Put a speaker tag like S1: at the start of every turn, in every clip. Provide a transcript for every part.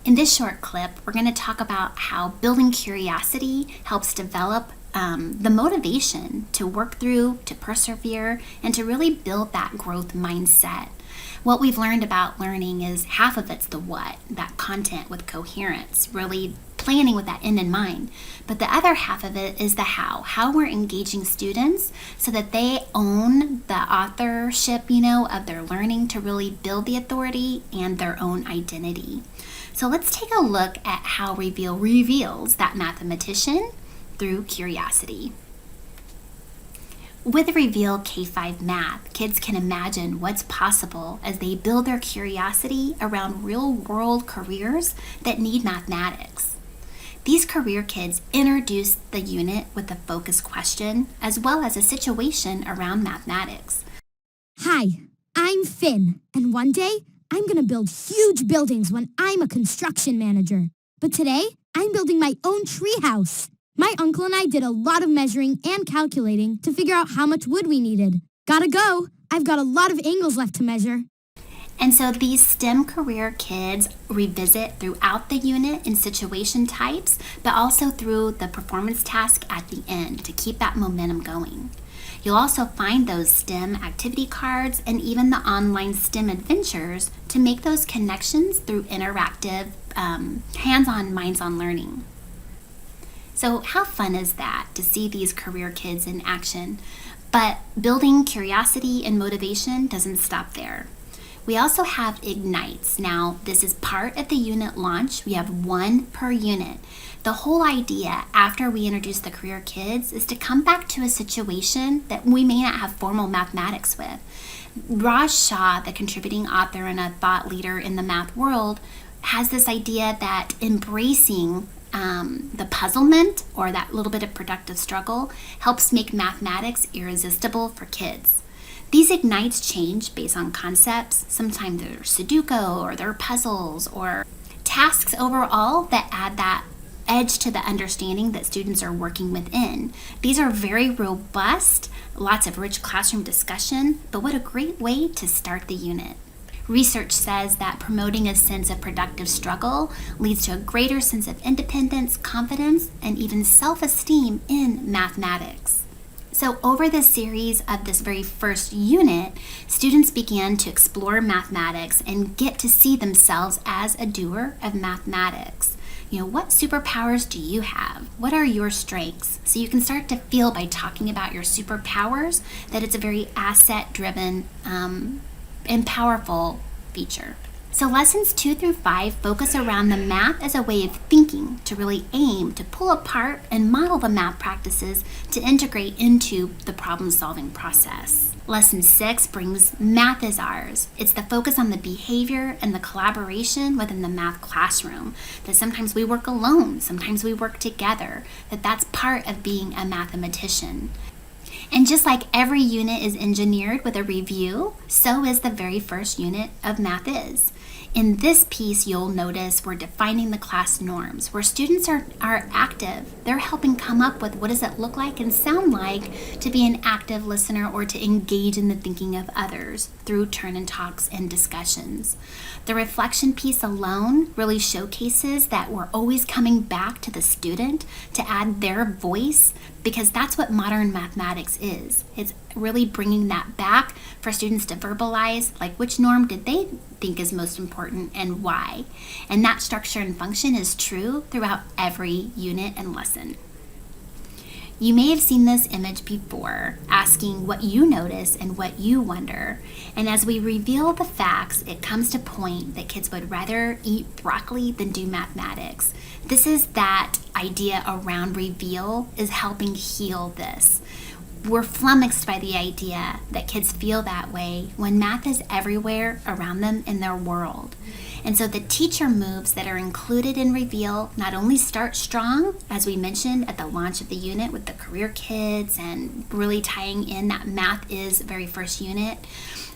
S1: In this short clip, we're going to talk about how building curiosity helps develop the motivation to work through, to persevere, and to really build that growth mindset. What we've learned about learning is half of it's the what, that content with coherence, really planning with that end in mind. But the other half of it is the how we're engaging students so that they own the authorship, of their learning to really build the authority and their own identity. So let's take a look at how Reveal reveals that mathematician through curiosity. With Reveal K-5 Math, kids can imagine what's possible as they build their curiosity around real-world careers that need mathematics. These career kids introduce the unit with a focus question as well as a situation around mathematics.
S2: Hi, I'm Finn, and one day I'm going to build huge buildings when I'm a construction manager. But today, I'm building my own treehouse. My uncle and I did a lot of measuring and calculating to figure out how much wood we needed. Gotta go. I've got a lot of angles left to measure.
S1: And so these STEM career kids revisit throughout the unit in situation types, but also through the performance task at the end to keep that momentum going. You'll also find those STEM activity cards and even the online STEM adventures to make those connections through interactive, hands-on, minds-on learning. So how fun is that to see these career kids in action? But building curiosity and motivation doesn't stop there. We also have Ignites. Now, this is part of the unit launch. We have one per unit. The whole idea after we introduce the career kids is to come back to a situation that we may not have formal mathematics with. Raj Shah, the contributing author and a thought leader in the math world, has this idea that embracing the puzzlement or that little bit of productive struggle helps make mathematics irresistible for kids. These Ignites change based on concepts. Sometimes they're Sudoku or they're puzzles or tasks overall that add that edge to the understanding that students are working within. These are very robust, lots of rich classroom discussion, but what a great way to start the unit. Research says that promoting a sense of productive struggle leads to a greater sense of independence, confidence, and even self-esteem in mathematics. So over the series of this very first unit, students began to explore mathematics and get to see themselves as a doer of mathematics. What superpowers do you have? What are your strengths? So you can start to feel by talking about your superpowers that it's a very asset-driven and powerful feature. So lessons 2 through 5 focus around the math as a way of thinking to really aim to pull apart and model the math practices to integrate into the problem-solving process. Lesson 6 brings Math is Ours. It's the focus on the behavior and the collaboration within the math classroom, that sometimes we work alone, sometimes we work together, that's part of being a mathematician. And just like every unit is engineered with a review, so is the very first unit of Math Is. In this piece, you'll notice we're defining the class norms, where students are active. They're helping come up with what does it look like and sound like to be an active listener or to engage in the thinking of others through turn and talks and discussions. The reflection piece alone really showcases that we're always coming back to the student to add their voice, because that's what modern mathematics is. It's really bringing that back for students to verbalize, like which norm did they think is most important and why. And that structure and function is true throughout every unit and lesson. You may have seen this image before, asking what you notice and what you wonder. And as we reveal the facts, it comes to point that kids would rather eat broccoli than do mathematics. This is that idea around reveal is helping heal this. We're flummoxed by the idea that kids feel that way when math is everywhere around them in their world. And so the teacher moves that are included in Reveal not only start strong, as we mentioned at the launch of the unit with the career kids and really tying in that Math Is very first unit,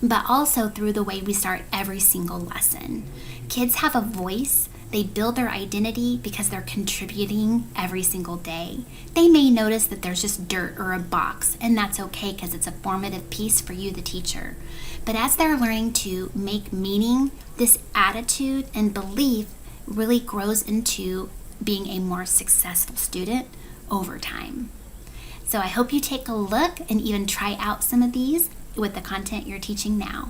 S1: but also through the way we start every single lesson. Kids have a voice. They build their identity because they're contributing every single day. They may notice that there's just dirt or a box, and that's okay because it's a formative piece for you, the teacher. But as they're learning to make meaning, this attitude and belief really grows into being a more successful student over time. So I hope you take a look and even try out some of these with the content you're teaching now.